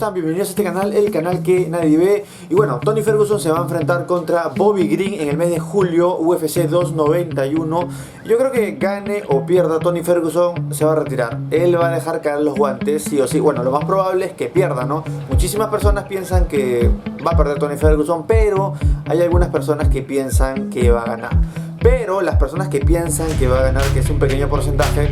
están? Bienvenidos a este canal, el canal que nadie ve. Y bueno, Tony Ferguson se va a enfrentar contra Bobby Green en el mes de julio, UFC 291. Yo creo que gane o pierda Tony Ferguson, se va a retirar. Él va a dejar caer los guantes, sí o sí. Bueno, lo más probable es que pierda, ¿no? Muchísimas personas piensan que va a perder Tony Ferguson, pero hay algunas personas que piensan que va a ganar. Pero las personas que piensan que va a ganar, que es un pequeño porcentaje,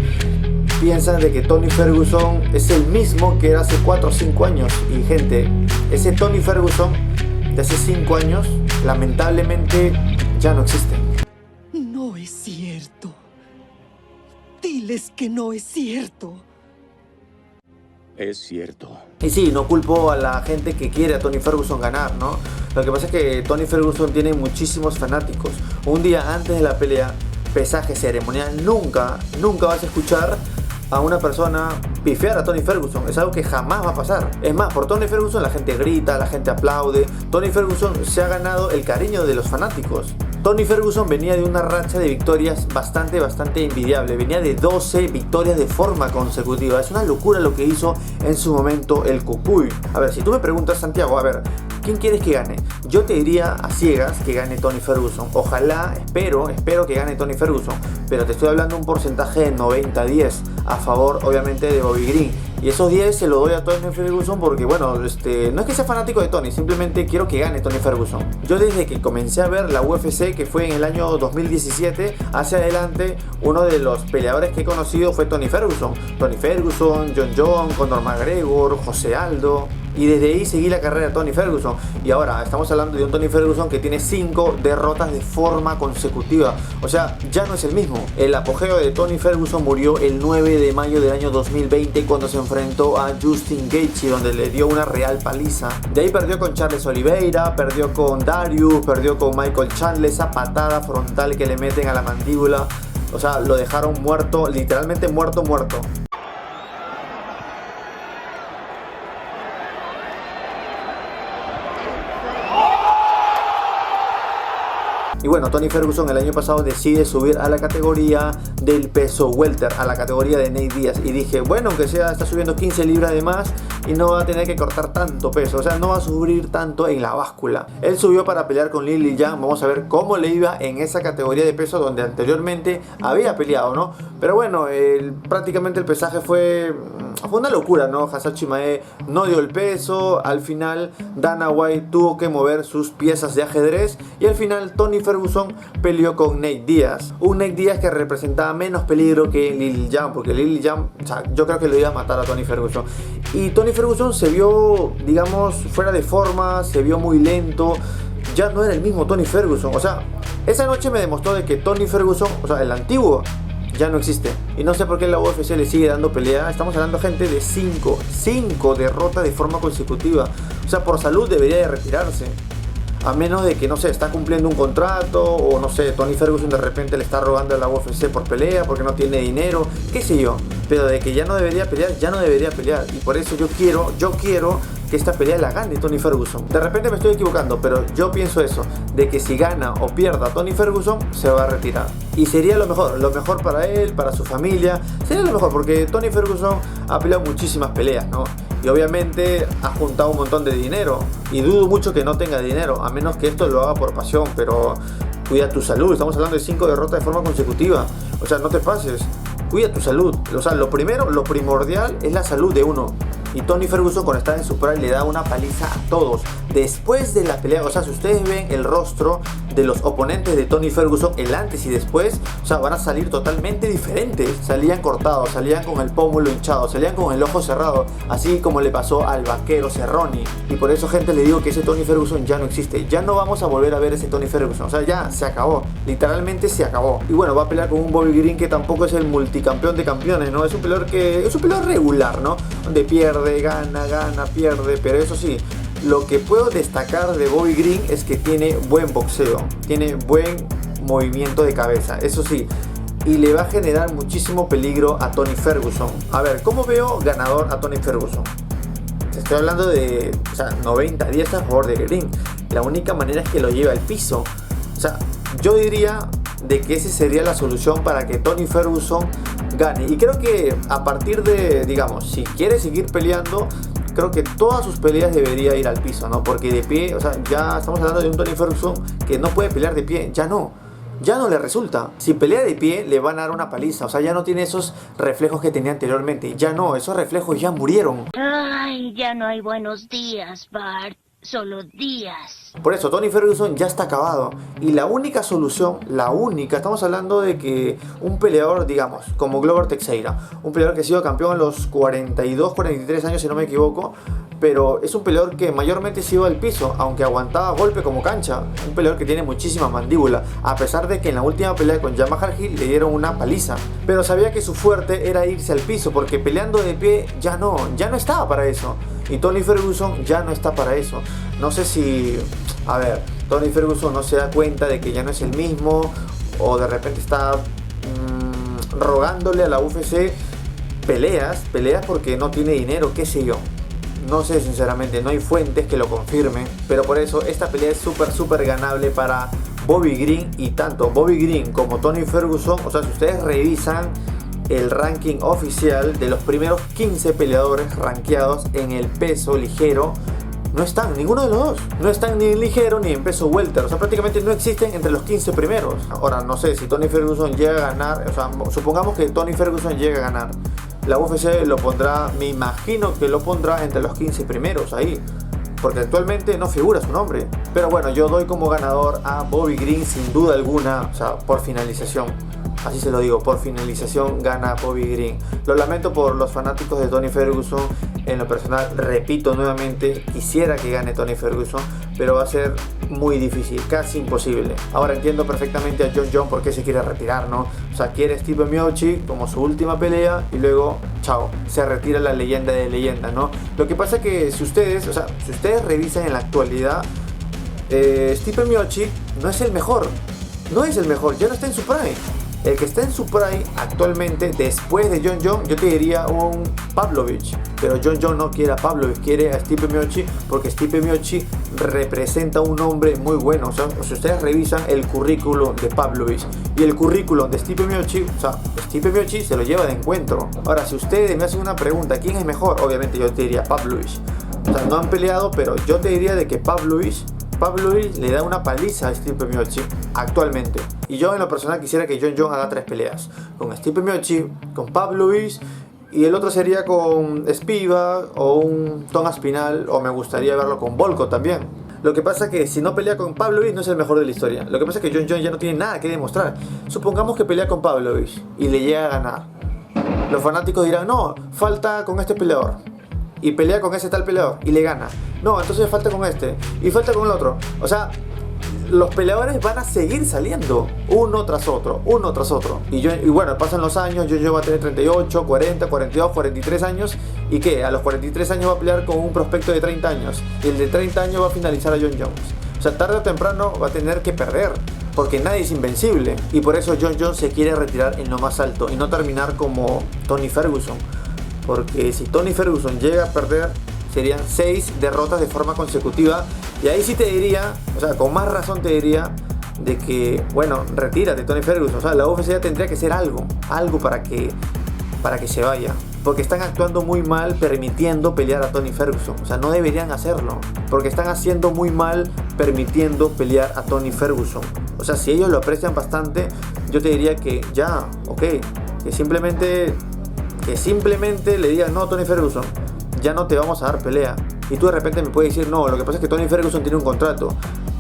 piensan de que Tony Ferguson es el mismo que era hace 4 o 5 años. Y gente, ese Tony Ferguson de hace 5 años lamentablemente ya no existe. No es cierto. Diles que no es cierto. Es cierto. Y sí, no culpo a la gente que quiere a Tony Ferguson ganar, ¿no? Lo que pasa es que Tony Ferguson tiene muchísimos fanáticos. Un día antes de la pelea, pesaje ceremonial, nunca vas a escuchar a una persona pifiar a Tony Ferguson. Es algo que jamás va a pasar. Es más, por Tony Ferguson la gente grita, la gente aplaude. Tony Ferguson se ha ganado el cariño de los fanáticos. Tony Ferguson venía de una racha de victorias bastante envidiable. Venía de 12 victorias de forma consecutiva. Es una locura lo que hizo en su momento el Cucuy. A ver, si tú me preguntas, Santiago, a ver, ¿quién quieres que gane? Yo te diría a ciegas que gane Tony Ferguson. Ojalá, espero que gane Tony Ferguson. Pero te estoy hablando de un porcentaje de 90-10 a favor, obviamente, de Bobby Green. Y esos 10 se los doy a Tony Ferguson porque, bueno, no es que sea fanático de Tony, simplemente quiero que gane Tony Ferguson. Yo desde que comencé a ver la UFC, que fue en el año 2017, hacia adelante, uno de los peleadores que he conocido fue Tony Ferguson. Tony Ferguson, John Jones, Conor McGregor, José Aldo. Y desde ahí seguí la carrera de Tony Ferguson. Y ahora estamos hablando de un Tony Ferguson que tiene 5 derrotas de forma consecutiva. O sea, ya no es el mismo. El apogeo de Tony Ferguson murió el 9 de mayo del año 2020 cuando se enfrentó a Justin Gaethje, donde le dio una real paliza. De ahí perdió con Charles Oliveira, perdió con Darius, perdió con Michael Chandler. Esa patada frontal que le meten a la mandíbula. O sea, lo dejaron muerto, literalmente muerto. Y bueno, Tony Ferguson el año pasado decide subir a la categoría del peso welter, a la categoría de Nate Diaz. Y dije, bueno, aunque sea, está subiendo 15 libras de más y no va a tener que cortar tanto peso. O sea, no va a sufrir tanto en la báscula. Él subió para pelear con Lili Yang. Vamos a ver cómo le iba en esa categoría de peso donde anteriormente había peleado, ¿no? Pero bueno, prácticamente el pesaje fue una locura, ¿no? Khamzat Chimaev no dio el peso. Al final Dana White tuvo que mover sus piezas de ajedrez. Y al final Tony Ferguson peleó con Nate Diaz. Un Nate Diaz que representaba menos peligro que Lili Yang, porque Lili Yang, o sea, yo creo que lo iba a matar a Tony Ferguson. Y Tony Ferguson se vio, digamos, fuera de forma, se vio muy lento. Ya no era el mismo Tony Ferguson. O sea, esa noche me demostró de que Tony Ferguson, o sea, el antiguo, ya no existe. Y no sé por qué la UFC le sigue dando pelea. Estamos hablando, gente, de 5 derrotas de forma consecutiva. O sea, por salud debería de retirarse. A menos de que, no sé, está cumpliendo un contrato, o no sé, Tony Ferguson de repente le está robando a la UFC por pelea, porque no tiene dinero, qué sé yo. Pero de que ya no debería pelear, ya no debería pelear. Y por eso yo quiero que esta pelea la gane Tony Ferguson. De repente me estoy equivocando, pero yo pienso eso, de que si gana o pierda Tony Ferguson, se va a retirar. Y sería lo mejor para él, para su familia. Sería lo mejor, porque Tony Ferguson ha peleado muchísimas peleas, ¿no? Y obviamente ha juntado un montón de dinero. Y dudo mucho que no tenga dinero, a menos que esto lo haga por pasión. Pero cuida tu salud, estamos hablando de 5 derrotas de forma consecutiva. O sea, no te pases, cuida tu salud. O sea, lo primordial es la salud de uno. Y Tony Ferguson, cuando está en su prime, le da una paliza a todos. Después de la pelea, o sea, si ustedes ven el rostro de los oponentes de Tony Ferguson, el antes y después, o sea, van a salir totalmente diferentes. Salían cortados, salían con el pómulo hinchado, salían con el ojo cerrado, así como le pasó al vaquero Cerrone. Y por eso, gente, le digo que ese Tony Ferguson ya no existe. Ya no vamos a volver a ver ese Tony Ferguson. O sea, ya se acabó. Literalmente se acabó. Y bueno, va a pelear con un Bobby Green que tampoco es el multicampeón de campeones, ¿no? Es un peleador regular, ¿no? Donde pierde, gana, pierde. Pero eso sí, lo que puedo destacar de Bobby Green es que tiene buen boxeo, tiene buen movimiento de cabeza, eso sí, y le va a generar muchísimo peligro a Tony Ferguson. A ver, ¿cómo veo ganador a Tony Ferguson? Estoy hablando de, o sea, 90-10 a favor de Green. La única manera es que lo lleve al piso. O sea, yo diría de que esa sería la solución para que Tony Ferguson gane. Y creo que a partir de, digamos, si quiere seguir peleando, creo que todas sus peleas debería ir al piso, ¿no? Porque de pie, o sea, ya estamos hablando de un Tony Ferguson que no puede pelear de pie, ya no le resulta. Si pelea de pie le van a dar una paliza, o sea, ya no tiene esos reflejos que tenía anteriormente, ya no, esos reflejos ya murieron. Ay, ya no hay buenos días, Bart, solo días. Por eso Tony Ferguson ya está acabado y la única solución, estamos hablando de que un peleador, digamos, como Glover Teixeira, un peleador que ha sido campeón a los 42, 43 años si no me equivoco, pero es un peleador que mayormente se iba al piso, aunque aguantaba golpe como cancha, un peleador que tiene muchísima mandíbula, a pesar de que en la última pelea con Jamahal Hill le dieron una paliza, pero sabía que su fuerte era irse al piso, porque peleando de pie ya no estaba para eso, y Tony Ferguson ya no está para eso. No sé si, a ver, Tony Ferguson no se da cuenta de que ya no es el mismo, o de repente está rogándole a la UFC peleas porque no tiene dinero, qué sé yo. No sé, sinceramente, no hay fuentes que lo confirmen, pero por eso esta pelea es súper ganable para Bobby Green, y tanto Bobby Green como Tony Ferguson, o sea, si ustedes revisan el ranking oficial de los primeros 15 peleadores rankeados en el peso ligero, no están, ninguno de los dos, no están ni en ligero ni en peso welter, o sea, prácticamente no existen entre los 15 primeros. Ahora, no sé si Tony Ferguson llega a ganar, o sea, supongamos que Tony Ferguson llega a ganar, la UFC lo pondrá, me imagino que lo pondrá entre los 15 primeros ahí, porque actualmente no figura su nombre. Pero bueno, yo doy como ganador a Bobby Green sin duda alguna, o sea, por finalización. Así se lo digo, por finalización gana Bobby Green. Lo lamento por los fanáticos de Tony Ferguson. En lo personal, repito nuevamente, quisiera que gane Tony Ferguson, pero va a ser muy difícil, casi imposible. Ahora entiendo perfectamente a John Jones por qué se quiere retirar, ¿no? O sea, quiere Stipe Miocic como su última pelea y luego, chao, se retira la leyenda de leyendas, ¿no? Lo que pasa es que si ustedes revisan en la actualidad, Stipe Miocic no es el mejor, ya no está en su prime. El que está en su prime actualmente, después de John Jones, yo te diría un Pavlovich. Pero John Jones no quiere a Pavlovich, quiere a Stipe Miocic, porque Stipe Miocic representa un hombre muy bueno. O sea, si ustedes revisan el currículum de Pavlovich y el currículum de Stipe Miocic, o sea, Stipe Miocic se lo lleva de encuentro. Ahora, si ustedes me hacen una pregunta, ¿quién es mejor? Obviamente yo te diría Pavlovich. O sea, no han peleado, pero yo te diría de que Pavlovich le da una paliza a Stipe Miocic actualmente. Y yo en lo personal quisiera que John Jones haga 3 peleas, con Stipe Miocic, con Pavlovich, y el otro sería con Spiva o un Tom Aspinall, o me gustaría verlo con Volkov también. Lo que pasa es que si no pelea con Pavlovich no es el mejor de la historia. Lo que pasa es que John Jones ya no tiene nada que demostrar. Supongamos que pelea con Pavlovich y le llega a ganar. Los fanáticos dirán, no, falta con este peleador. Y pelea con ese tal peleador y le gana. No, entonces falta con este y falta con el otro. O sea, los peleadores van a seguir saliendo uno tras otro. Y bueno, pasan los años, yo va a tener 38, 40, 42, 43 años. ¿Y qué? A los 43 años va a pelear con un prospecto de 30 años. Y el de 30 años va a finalizar a John Jones. O sea, tarde o temprano va a tener que perder, porque nadie es invencible. Y por eso John Jones se quiere retirar en lo más alto y no terminar como Tony Ferguson. Porque si Tony Ferguson llega a perder, serían 6 derrotas de forma consecutiva. Y ahí sí te diría, o sea, con más razón te diría de que, bueno, retírate Tony Ferguson. O sea, la UFC ya tendría que hacer algo para que se vaya. Porque están actuando muy mal permitiendo pelear a Tony Ferguson. O sea, no deberían hacerlo, porque están haciendo muy mal permitiendo pelear a Tony Ferguson. O sea, si ellos lo aprecian bastante, yo te diría que ya, ok, que simplemente le digan, no, Tony Ferguson, ya no te vamos a dar pelea. Y tú de repente me puedes decir, no, lo que pasa es que Tony Ferguson tiene un contrato.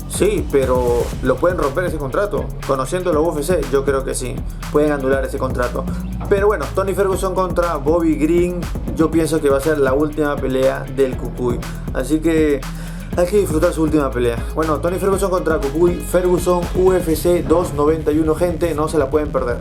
Sí, pero ¿lo pueden romper ese contrato? Conociendo la UFC, yo creo que sí, pueden anular ese contrato. Pero bueno, Tony Ferguson contra Bobby Green, yo pienso que va a ser la última pelea del Cucuy. Así que hay que disfrutar su última pelea. Bueno, Tony Ferguson contra Cucuy, Ferguson UFC 291, gente, no se la pueden perder.